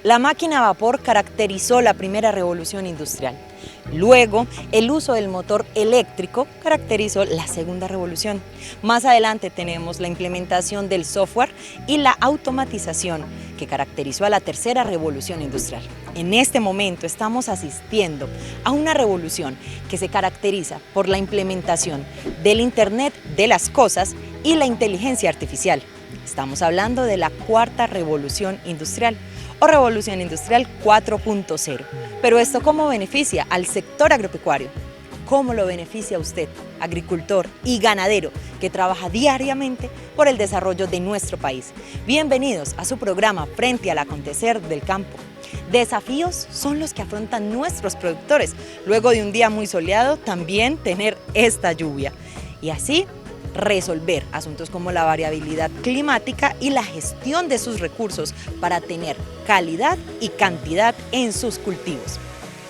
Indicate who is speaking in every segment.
Speaker 1: La máquina a vapor caracterizó la primera revolución industrial. Luego, el uso del motor eléctrico caracterizó la segunda revolución. Más adelante tenemos la implementación del software y la automatización, que caracterizó a la tercera revolución industrial. En este momento estamos asistiendo a una revolución que se caracteriza por la implementación del Internet de las cosas y la inteligencia artificial. Estamos hablando de la cuarta revolución industrial o revolución industrial 4.0. Pero ¿esto cómo beneficia al sector agropecuario? ¿Cómo lo beneficia a usted, agricultor y ganadero, que trabaja diariamente por el desarrollo de nuestro país? Bienvenidos a su programa Frente al Acontecer del Campo. Desafíos son los que afrontan nuestros productores. Luego de un día muy soleado, también tener esta lluvia. Y así resolver asuntos como la variabilidad climática y la gestión de sus recursos para tener calidad y cantidad en sus cultivos.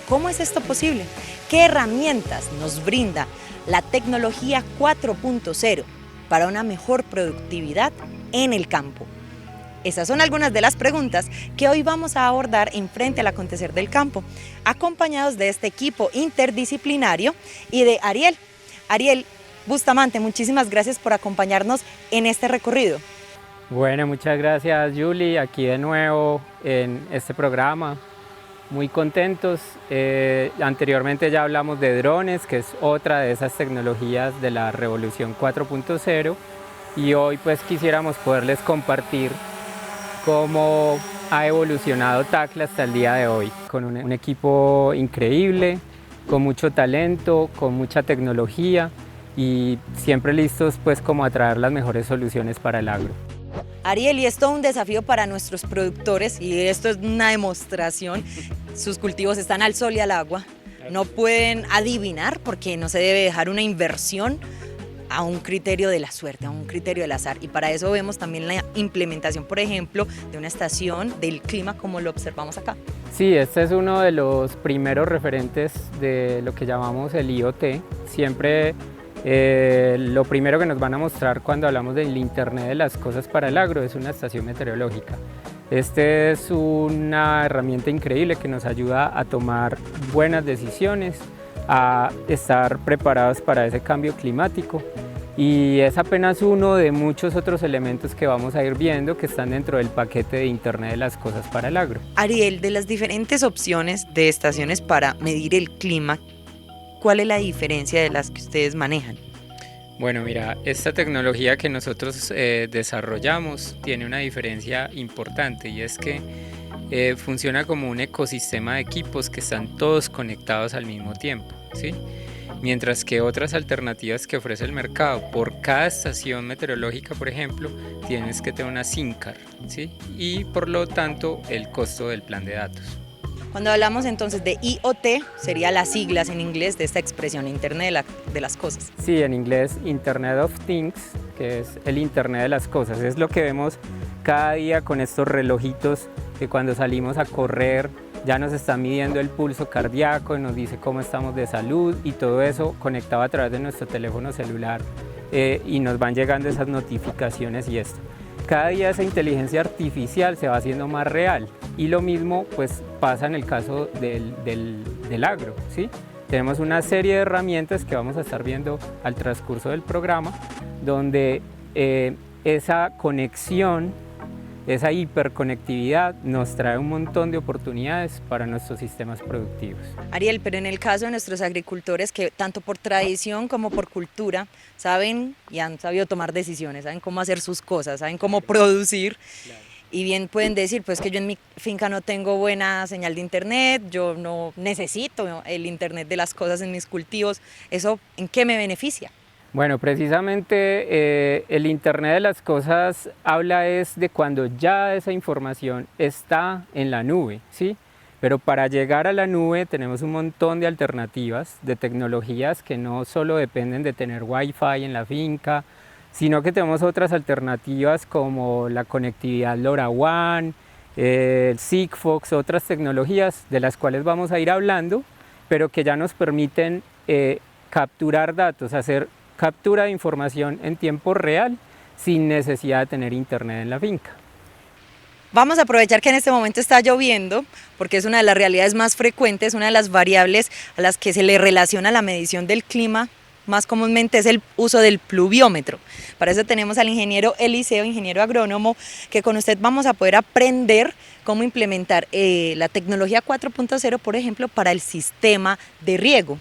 Speaker 1: ¿Cómo es esto posible? ¿Qué herramientas nos brinda la tecnología 4.0 para una mejor productividad en el campo? Esas son algunas de las preguntas que hoy vamos a abordar en Frente al Acontecer del Campo, acompañados de este equipo interdisciplinario y de Ariel Bustamante, muchísimas gracias por acompañarnos en este recorrido.
Speaker 2: Bueno, muchas gracias, Julie, aquí de nuevo en este programa. Muy contentos. Anteriormente ya hablamos de drones, que es otra de esas tecnologías de la revolución 4.0, y hoy pues quisiéramos poderles compartir cómo ha evolucionado Tacla hasta el día de hoy, con un equipo increíble, con mucho talento, con mucha tecnología, y siempre listos pues como a traer las mejores soluciones para el agro.
Speaker 1: Ariel, y es todo un desafío para nuestros productores, y esto es una demostración. Sus cultivos están al sol y al agua, no pueden adivinar porque no se debe dejar una inversión a un criterio de la suerte, a un criterio del azar, y para eso vemos también la implementación, por ejemplo, de una estación del clima como lo observamos acá.
Speaker 2: Sí, este es uno de los primeros referentes de lo que llamamos el IoT. Siempre lo primero que nos van a mostrar cuando hablamos del Internet de las cosas para el agro es una estación meteorológica. Este es una herramienta increíble que nos ayuda a tomar buenas decisiones, a estar preparados para ese cambio climático, y es apenas uno de muchos otros elementos que vamos a ir viendo que están dentro del paquete de Internet de las cosas para el agro.
Speaker 1: Ariel, de las diferentes opciones de estaciones para medir el clima, ¿cuál es la diferencia de las que ustedes manejan?
Speaker 2: Bueno, mira, esta tecnología que nosotros desarrollamos tiene una diferencia importante, y es que funciona como un ecosistema de equipos que están todos conectados al mismo tiempo, ¿sí? Mientras que otras alternativas que ofrece el mercado, por cada estación meteorológica, por ejemplo, tienes que tener una SIM card, ¿sí? Y por lo tanto el costo del plan de datos.
Speaker 1: Cuando hablamos entonces de IoT, sería las siglas en inglés de esta expresión, Internet de las cosas.
Speaker 2: Sí, en inglés Internet of Things, que es el Internet de las cosas. Es lo que vemos cada día con estos relojitos que cuando salimos a correr ya nos están midiendo el pulso cardíaco y nos dice cómo estamos de salud, y todo eso conectado a través de nuestro teléfono celular, y nos van llegando esas notificaciones y esto. Cada día esa inteligencia artificial se va haciendo más real, y lo mismo pues pasa en el caso del agro, ¿sí? Tenemos una serie de herramientas que vamos a estar viendo al transcurso del programa, donde esa conexión, esa hiperconectividad nos trae un montón de oportunidades para nuestros sistemas productivos.
Speaker 1: Ariel, pero en el caso de nuestros agricultores que tanto por tradición como por cultura saben y han sabido tomar decisiones, saben cómo hacer sus cosas, saben cómo producir, claro, y bien pueden decir pues que yo en mi finca no tengo buena señal de internet, yo no necesito el internet de las cosas en mis cultivos, ¿eso en qué me beneficia?
Speaker 2: Bueno, precisamente el Internet de las cosas habla es de cuando ya esa información está en la nube, ¿sí? Pero para llegar a la nube tenemos un montón de alternativas, de tecnologías que no solo dependen de tener Wi-Fi en la finca, sino que tenemos otras alternativas como la conectividad LoRaWAN, el Sigfox, otras tecnologías de las cuales vamos a ir hablando, pero que ya nos permiten capturar datos, hacer captura de información en tiempo real sin necesidad de tener internet en la finca.
Speaker 1: Vamos a aprovechar que en este momento está lloviendo, porque es una de las realidades más frecuentes, una de las variables a las que se le relaciona la medición del clima. Más comúnmente es el uso del pluviómetro. Para eso tenemos al ingeniero Eliseo, ingeniero agrónomo, que con usted vamos a poder aprender cómo implementar la tecnología 4.0, por ejemplo, para el sistema de riego.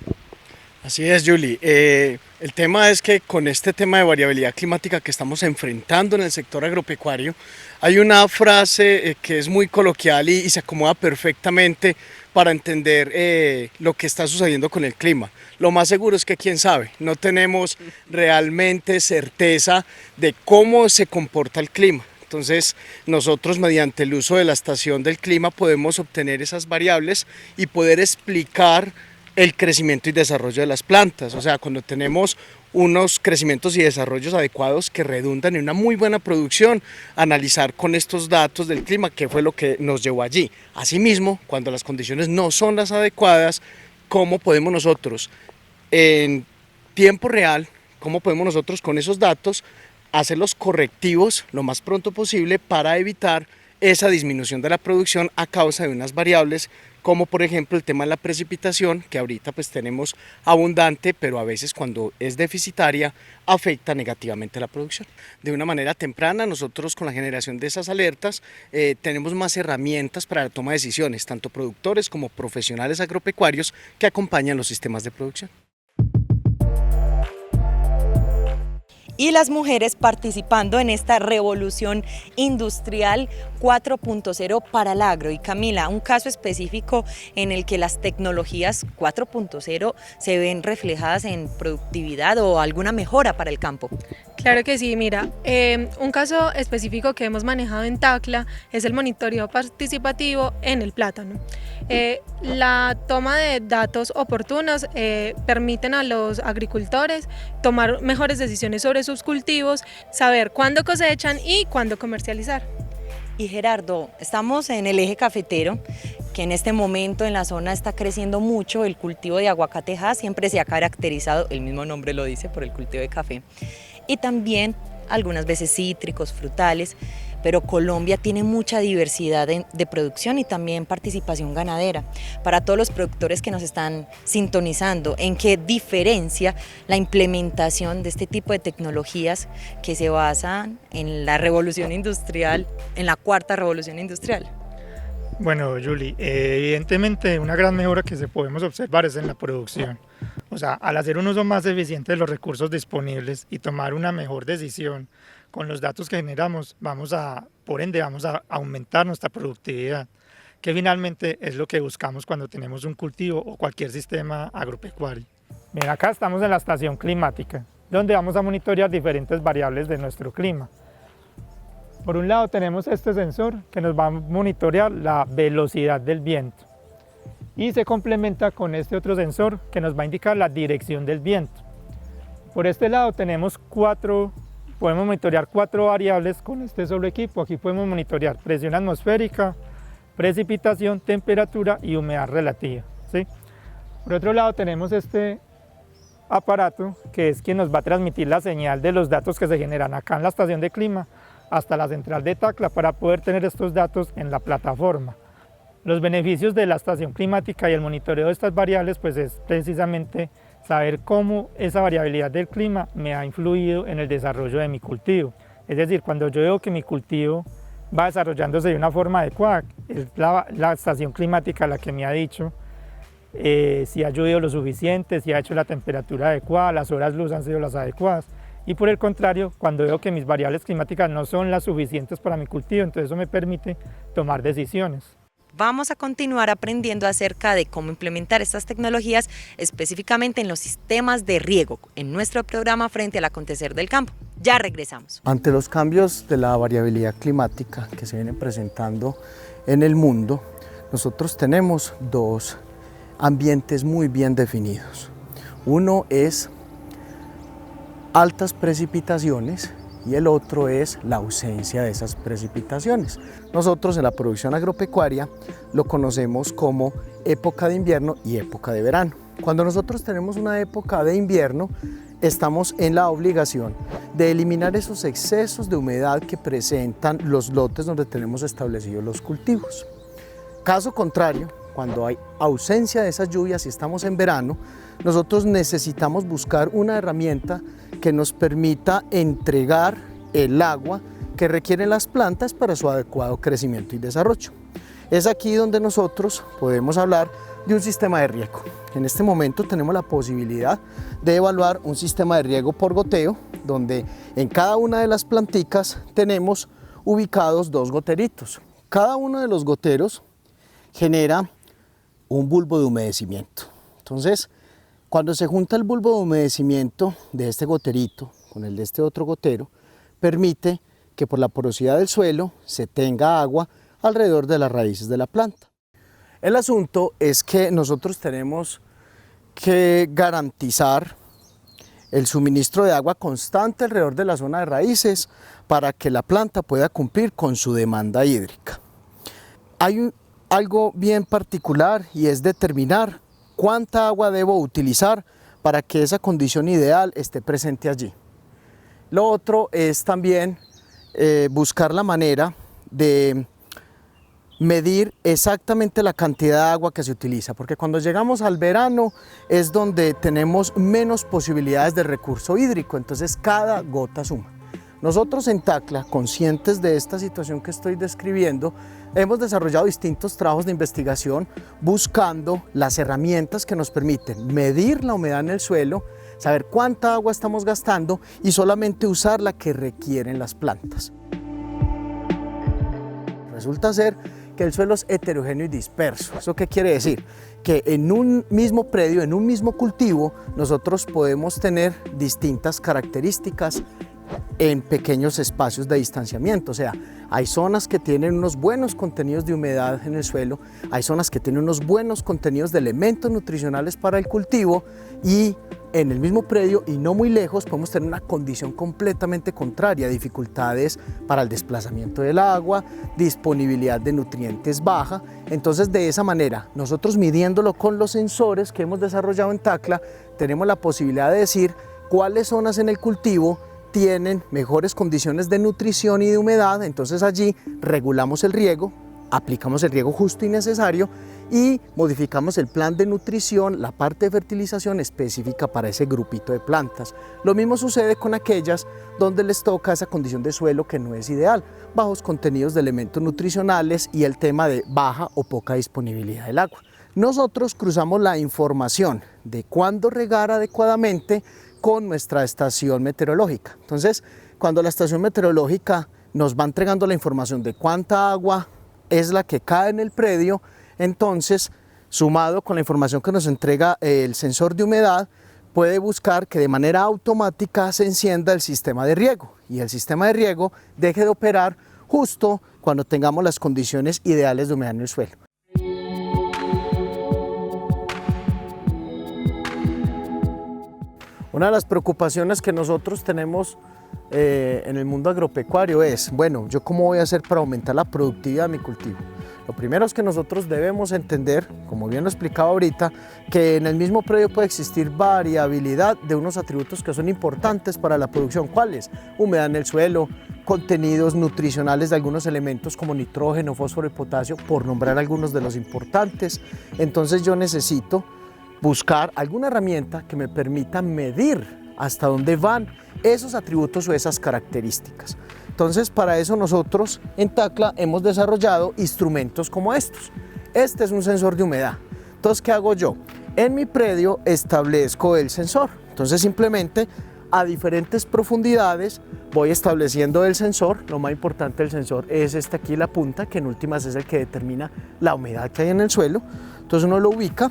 Speaker 3: Así es, Julie. El tema es que con este tema de variabilidad climática que estamos enfrentando en el sector agropecuario, hay una frase que es muy coloquial y se acomoda perfectamente para entender lo que está sucediendo con el clima. Lo más seguro es que quién sabe, no tenemos realmente certeza de cómo se comporta el clima. Entonces nosotros mediante el uso de la estación del clima podemos obtener esas variables y poder explicar el crecimiento y desarrollo de las plantas. O sea, cuando tenemos unos crecimientos y desarrollos adecuados que redundan en una muy buena producción, analizar con estos datos del clima qué fue lo que nos llevó allí. Asimismo, cuando las condiciones no son las adecuadas, ¿cómo podemos nosotros en tiempo real, cómo podemos nosotros con esos datos hacer los correctivos lo más pronto posible para evitar esa disminución de la producción a causa de unas variables como por ejemplo el tema de la precipitación, que ahorita pues tenemos abundante, pero a veces cuando es deficitaria afecta negativamente la producción. De una manera temprana, nosotros con la generación de esas alertas tenemos más herramientas para la toma de decisiones, tanto productores como profesionales agropecuarios que acompañan los sistemas de producción.
Speaker 1: Y las mujeres participando en esta revolución industrial 4.0 para el agro. Y Camila, un caso específico en el que las tecnologías 4.0 se ven reflejadas en productividad o alguna mejora para el campo.
Speaker 4: Claro que sí, mira, un caso específico que hemos manejado en Tacla es el monitoreo participativo en el plátano. La toma de datos oportunos permiten a los agricultores tomar mejores decisiones sobre sus cultivos, saber cuándo cosechan y cuándo comercializar.
Speaker 1: Y Gerardo, estamos en el eje cafetero, que en este momento en la zona está creciendo mucho el cultivo de aguacatejas, siempre se ha caracterizado, el mismo nombre lo dice, por el cultivo de café, y también algunas veces cítricos, frutales, pero Colombia tiene mucha diversidad de producción y también participación ganadera. Para todos los productores que nos están sintonizando, ¿en qué diferencia la implementación de este tipo de tecnologías que se basan en la revolución industrial, en la cuarta revolución industrial?
Speaker 5: Bueno, Julie, evidentemente una gran mejora que se podemos observar es en la producción. O sea, al hacer un uso más eficiente de los recursos disponibles y tomar una mejor decisión con los datos que generamos, por ende vamos a aumentar nuestra productividad, que finalmente es lo que buscamos cuando tenemos un cultivo o cualquier sistema agropecuario. Bien, acá estamos en la estación climática, donde vamos a monitorear diferentes variables de nuestro clima. Por un lado tenemos este sensor que nos va a monitorear la velocidad del viento y se complementa con este otro sensor que nos va a indicar la dirección del viento. Por este lado podemos monitorear 4 variables con este solo equipo. Aquí podemos monitorear presión atmosférica, precipitación, temperatura y humedad relativa, ¿sí? Por otro lado tenemos este aparato que es quien nos va a transmitir la señal de los datos que se generan acá en la estación de clima hasta la central de Tacla para poder tener estos datos en la plataforma. Los beneficios de la estación climática y el monitoreo de estas variables pues es precisamente saber cómo esa variabilidad del clima me ha influido en el desarrollo de mi cultivo. Es decir, cuando yo veo que mi cultivo va desarrollándose de una forma adecuada, es la estación climática la que me ha dicho si ha llovido lo suficiente, si ha hecho la temperatura adecuada, las horas luz han sido las adecuadas. Y por el contrario, cuando veo que mis variables climáticas no son las suficientes para mi cultivo, entonces eso me permite tomar decisiones.
Speaker 1: Vamos a continuar aprendiendo acerca de cómo implementar estas tecnologías específicamente en los sistemas de riego en nuestro programa Frente al Acontecer del Campo. Ya regresamos.
Speaker 3: Ante los cambios de la variabilidad climática que se vienen presentando en el mundo, nosotros tenemos 2 ambientes muy bien definidos. Uno es altas precipitaciones y el otro es la ausencia de esas precipitaciones. Nosotros en la producción agropecuaria lo conocemos como época de invierno y época de verano. Cuando nosotros tenemos una época de invierno, estamos en la obligación de eliminar esos excesos de humedad que presentan los lotes donde tenemos establecidos los cultivos. Caso contrario, cuando hay ausencia de esas lluvias y estamos en verano, nosotros necesitamos buscar una herramienta que nos permita entregar el agua que requieren las plantas para su adecuado crecimiento y desarrollo. Es aquí donde nosotros podemos hablar de un sistema de riego. En este momento tenemos la posibilidad de evaluar un sistema de riego por goteo, donde en cada una de las planticas tenemos ubicados 2 goteritos. Cada uno de los goteros genera un bulbo de humedecimiento. Entonces, cuando se junta el bulbo de humedecimiento de este goterito con el de este otro gotero, permite que por la porosidad del suelo se tenga agua alrededor de las raíces de la planta. El asunto es que nosotros tenemos que garantizar el suministro de agua constante alrededor de la zona de raíces para que la planta pueda cumplir con su demanda hídrica. Hay algo bien particular y es determinar cuánta agua debo utilizar para que esa condición ideal esté presente allí. Lo otro es también buscar la manera de medir exactamente la cantidad de agua que se utiliza, porque cuando llegamos al verano es donde tenemos menos posibilidades de recurso hídrico, entonces cada gota suma. Nosotros en Tacla, conscientes de esta situación que estoy describiendo, hemos desarrollado distintos trabajos de investigación buscando las herramientas que nos permiten medir la humedad en el suelo, saber cuánta agua estamos gastando y solamente usar la que requieren las plantas. Resulta ser que el suelo es heterogéneo y disperso. ¿Eso qué quiere decir? Que en un mismo predio, en un mismo cultivo, nosotros podemos tener distintas características en pequeños espacios de distanciamiento. O sea, hay zonas que tienen unos buenos contenidos de humedad en el suelo, hay zonas que tienen unos buenos contenidos de elementos nutricionales para el cultivo y en el mismo predio y no muy lejos podemos tener una condición completamente contraria, dificultades para el desplazamiento del agua, disponibilidad de nutrientes baja. Entonces de esa manera, nosotros midiéndolo con los sensores que hemos desarrollado en Tacla, tenemos la posibilidad de decir cuáles zonas en el cultivo tienen mejores condiciones de nutrición y de humedad, entonces allí regulamos el riego, aplicamos el riego justo y necesario y modificamos el plan de nutrición, la parte de fertilización específica para ese grupito de plantas. Lo mismo sucede con aquellas donde les toca esa condición de suelo que no es ideal, bajos contenidos de elementos nutricionales y el tema de baja o poca disponibilidad del agua. Nosotros cruzamos la información de cuándo regar adecuadamente con nuestra estación meteorológica. Entonces, cuando la estación meteorológica nos va entregando la información de cuánta agua es la que cae en el predio, entonces, sumado con la información que nos entrega el sensor de humedad, puede buscar que de manera automática se encienda el sistema de riego y el sistema de riego deje de operar justo cuando tengamos las condiciones ideales de humedad en el suelo. Una de las preocupaciones que nosotros tenemos en el mundo agropecuario es, bueno, ¿yo cómo voy a hacer para aumentar la productividad de mi cultivo? Lo primero es que nosotros debemos entender, como bien lo explicaba ahorita, que en el mismo predio puede existir variabilidad de unos atributos que son importantes para la producción. ¿Cuáles? Humedad en el suelo, contenidos nutricionales de algunos elementos como nitrógeno, fósforo y potasio, por nombrar algunos de los importantes. Entonces yo necesito buscar alguna herramienta que me permita medir hasta dónde van esos atributos o esas características. Entonces, para eso nosotros en Tacla hemos desarrollado instrumentos como estos. Este es un sensor de humedad. Entonces, ¿qué hago yo? En mi predio establezco el sensor. Entonces, simplemente a diferentes profundidades voy estableciendo el sensor. Lo más importante del sensor es este aquí, la punta, que en últimas es el que determina la humedad que hay en el suelo. Entonces, uno lo ubica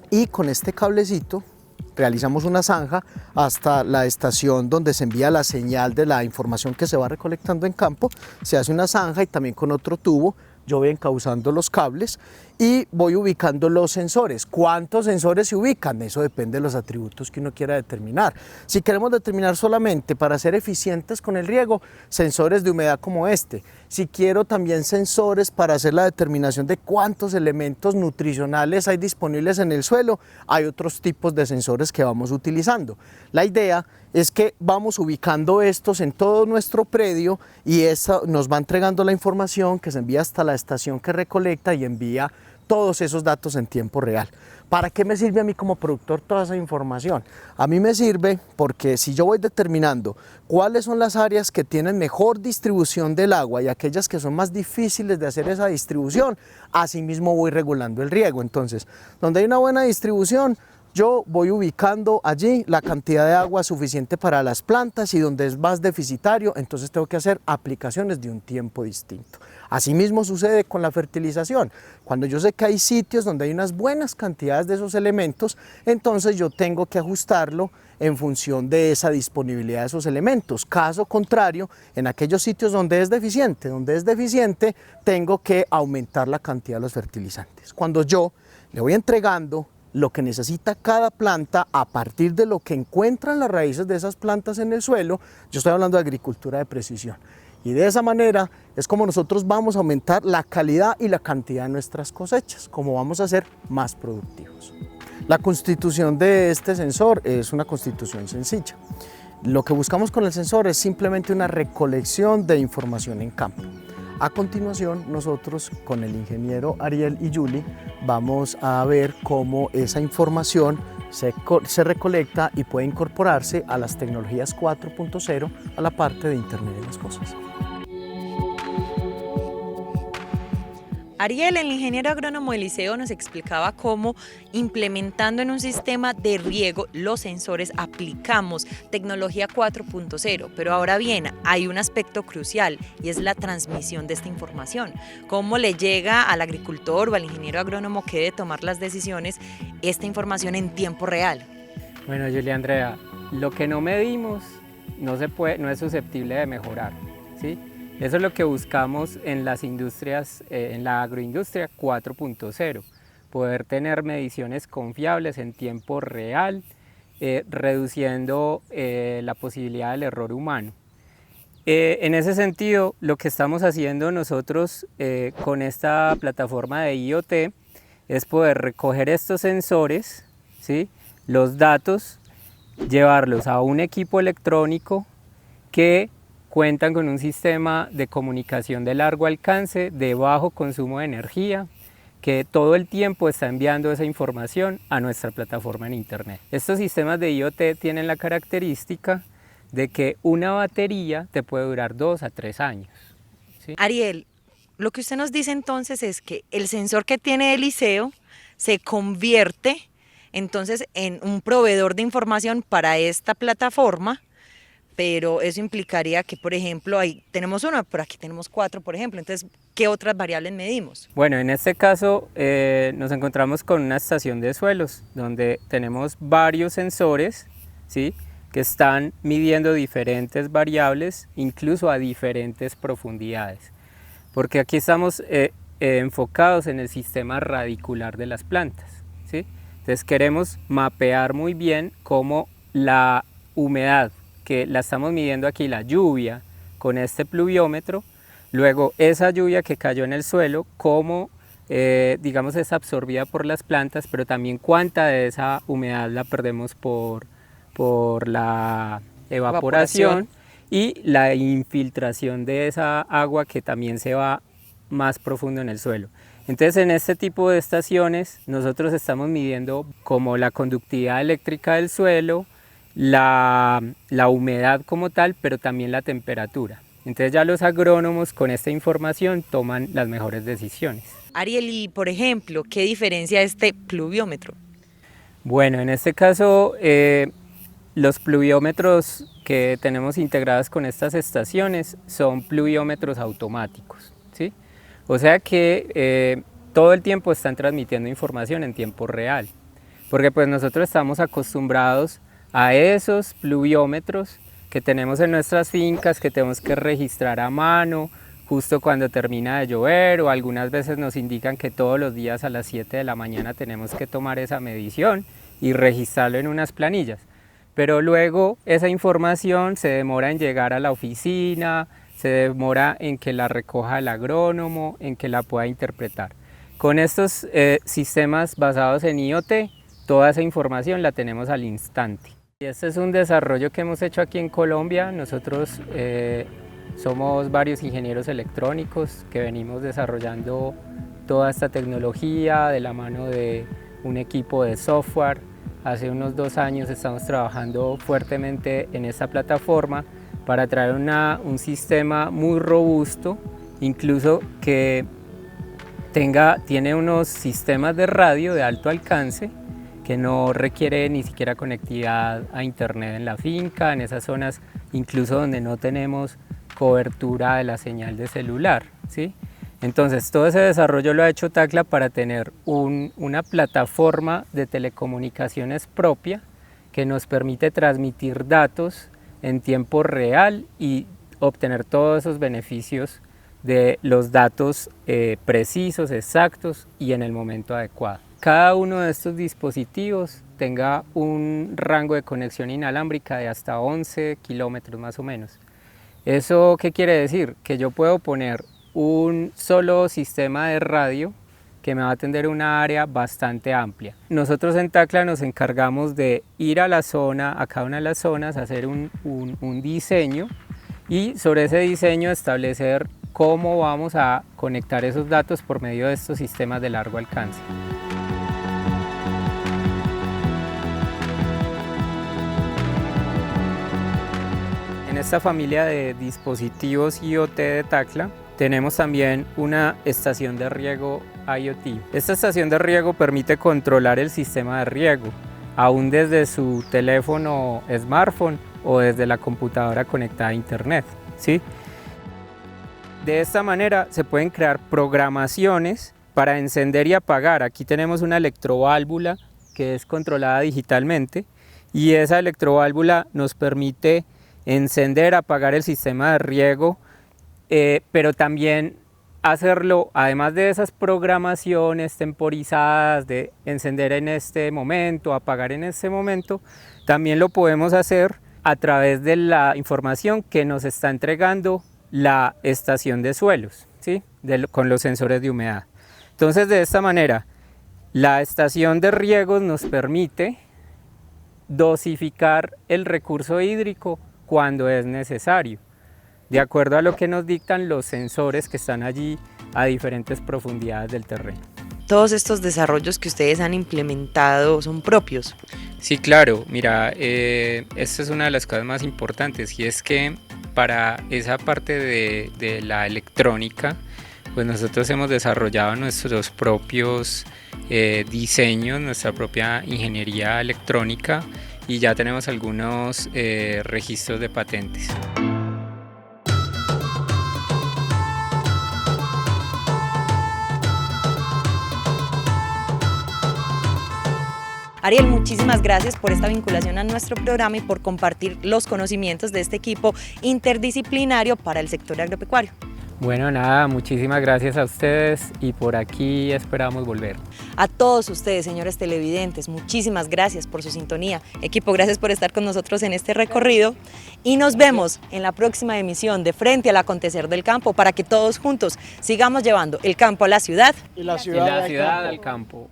Speaker 3: y con este cablecito realizamos una zanja hasta la estación donde se envía la señal de la información que se va recolectando en campo. Se hace una zanja y también con otro tubo yo voy encauzando los cables y voy ubicando los sensores. ¿Cuántos sensores se ubican? Eso depende de los atributos que uno quiera determinar. Si queremos determinar solamente para ser eficientes con el riego, sensores de humedad como este. Si quiero también sensores para hacer la determinación de cuántos elementos nutricionales hay disponibles en el suelo, hay otros tipos de sensores que vamos utilizando. La idea es que vamos ubicando estos en todo nuestro predio y eso nos va entregando la información que se envía hasta la estación que recolecta y envía todos esos datos en tiempo real. ¿Para qué me sirve a mí como productor toda esa información? A mí me sirve porque si yo voy determinando cuáles son las áreas que tienen mejor distribución del agua y aquellas que son más difíciles de hacer esa distribución, asimismo voy regulando el riego. Entonces, donde hay una buena distribución, yo voy ubicando allí la cantidad de agua suficiente para las plantas y donde es más deficitario, entonces tengo que hacer aplicaciones de un tiempo distinto. Asimismo sucede con la fertilización. Cuando yo sé que hay sitios donde hay unas buenas cantidades de esos elementos, entonces yo tengo que ajustarlo en función de esa disponibilidad de esos elementos. Caso contrario, en aquellos sitios donde es deficiente, tengo que aumentar la cantidad de los fertilizantes. Cuando yo le voy entregando lo que necesita cada planta a partir de lo que encuentran las raíces de esas plantas en el suelo, yo estoy hablando de agricultura de precisión. Y de esa manera es como nosotros vamos a aumentar la calidad y la cantidad de nuestras cosechas, como vamos a ser más productivos. La constitución de este sensor es una constitución sencilla. Lo que buscamos con el sensor es simplemente una recolección de información en campo. A continuación, nosotros con el ingeniero Ariel y Julie vamos a ver cómo esa información se recolecta y puede incorporarse a las tecnologías 4.0, a la parte de Internet de las Cosas.
Speaker 1: Ariel, el ingeniero agrónomo del liceo, nos explicaba cómo implementando en un sistema de riego los sensores aplicamos tecnología 4.0, pero ahora bien, hay un aspecto crucial y es la transmisión de esta información. ¿Cómo le llega al agricultor o al ingeniero agrónomo que debe tomar las decisiones esta información en tiempo real?
Speaker 2: Bueno, Julia Andrea, lo que no medimos no es susceptible de mejorar, ¿sí? Eso es lo que buscamos en las industrias, en la agroindustria 4.0, poder tener mediciones confiables en tiempo real, reduciendo la posibilidad del error humano. En ese sentido, lo que estamos haciendo nosotros con esta plataforma de IoT es poder recoger estos sensores, ¿sí?, los datos, llevarlos a un equipo electrónico que cuentan con un sistema de comunicación de largo alcance, de bajo consumo de energía, que todo el tiempo está enviando esa información a nuestra plataforma en Internet. Estos sistemas de IoT tienen la característica de que una batería te puede durar 2 a 3 años, ¿sí?
Speaker 1: Ariel, lo que usted nos dice entonces es que el sensor que tiene el liceo se convierte entonces en un proveedor de información para esta plataforma, pero eso implicaría que, por ejemplo, ahí tenemos uno, pero aquí tenemos 4, por ejemplo. Entonces, ¿qué otras variables medimos?
Speaker 2: Bueno, en este caso nos encontramos con una estación de suelos donde tenemos varios sensores, ¿sí?, que están midiendo diferentes variables, incluso a diferentes profundidades. Porque aquí estamos enfocados en el sistema radicular de las plantas, ¿sí? Entonces queremos mapear muy bien cómo la humedad, que la estamos midiendo aquí, la lluvia, con este pluviómetro, luego esa lluvia que cayó en el suelo, cómo digamos es absorbida por las plantas, pero también cuánta de esa humedad la perdemos por la evaporación y la infiltración de esa agua que también se va más profundo en el suelo. Entonces en este tipo de estaciones nosotros estamos midiendo como la conductividad eléctrica del suelo, la humedad como tal, pero también la temperatura. Entonces ya los agrónomos con esta información toman las mejores decisiones.
Speaker 1: Ariel, y por ejemplo, ¿qué diferencia este pluviómetro?
Speaker 2: Bueno, en este caso los pluviómetros que tenemos integrados con estas estaciones son pluviómetros automáticos, ¿sí? O sea que todo el tiempo están transmitiendo información en tiempo real, porque pues nosotros estamos acostumbrados a esos pluviómetros que tenemos en nuestras fincas, que tenemos que registrar a mano, justo cuando termina de llover, o algunas veces nos indican que todos los días a las 7 de la mañana tenemos que tomar esa medición y registrarlo en unas planillas. Pero luego esa información se demora en llegar a la oficina, se demora en que la recoja el agrónomo, en que la pueda interpretar. Con estos sistemas basados en IoT, toda esa información la tenemos al instante. Y este es un desarrollo que hemos hecho aquí en Colombia. Nosotros somos varios ingenieros electrónicos que venimos desarrollando toda esta tecnología de la mano de un equipo de software. Hace unos 2 años estamos trabajando fuertemente en esta plataforma para traer un sistema muy robusto, incluso que tiene unos sistemas de radio de alto alcance que no requiere ni siquiera conectividad a internet en la finca, en esas zonas incluso donde no tenemos cobertura de la señal de celular, ¿sí? Entonces todo ese desarrollo lo ha hecho Tacla para tener una plataforma de telecomunicaciones propia que nos permite transmitir datos en tiempo real y obtener todos esos beneficios de los datos precisos, exactos y en el momento adecuado. Cada uno de estos dispositivos tenga un rango de conexión inalámbrica de hasta 11 kilómetros más o menos. ¿Eso qué quiere decir? Que yo puedo poner un solo sistema de radio que me va a atender una área bastante amplia. Nosotros en Tacla nos encargamos de ir a la zona, a cada una de las zonas, hacer un diseño y sobre ese diseño establecer cómo vamos a conectar esos datos por medio de estos sistemas de largo alcance. En esta familia de dispositivos IoT de Tacla tenemos también una estación de riego IoT. Esta estación de riego permite controlar el sistema de riego, aún desde su teléfono smartphone o desde la computadora conectada a internet, ¿sí? De esta manera se pueden crear programaciones para encender y apagar. Aquí tenemos una electroválvula que es controlada digitalmente y esa electroválvula nos permite encender, apagar el sistema de riego, pero también hacerlo, además de esas programaciones temporizadas de encender en este momento, apagar en este momento, también lo podemos hacer a través de la información que nos está entregando la estación de suelos, ¿sí? Con los sensores de humedad. Entonces, de esta manera, la estación de riegos nos permite dosificar el recurso hídrico cuando es necesario, de acuerdo a lo que nos dictan los sensores que están allí a diferentes profundidades del terreno.
Speaker 1: ¿Todos estos desarrollos que ustedes han implementado son propios?
Speaker 2: Sí, claro. Mira, esta es una de las cosas más importantes y es que para esa parte de la electrónica, pues nosotros hemos desarrollado nuestros propios diseños, nuestra propia ingeniería electrónica y ya tenemos algunos registros de patentes.
Speaker 1: Ariel, muchísimas gracias por esta vinculación a nuestro programa y por compartir los conocimientos de este equipo interdisciplinario para el sector agropecuario.
Speaker 2: Bueno, nada, muchísimas gracias a ustedes y por aquí esperamos volver.
Speaker 1: A todos ustedes, señores televidentes, muchísimas gracias por su sintonía. Equipo, gracias por estar con nosotros en este recorrido y nos vemos en la próxima emisión de Frente al Acontecer del Campo para que todos juntos sigamos llevando el campo a la ciudad
Speaker 3: y la ciudad
Speaker 2: al campo.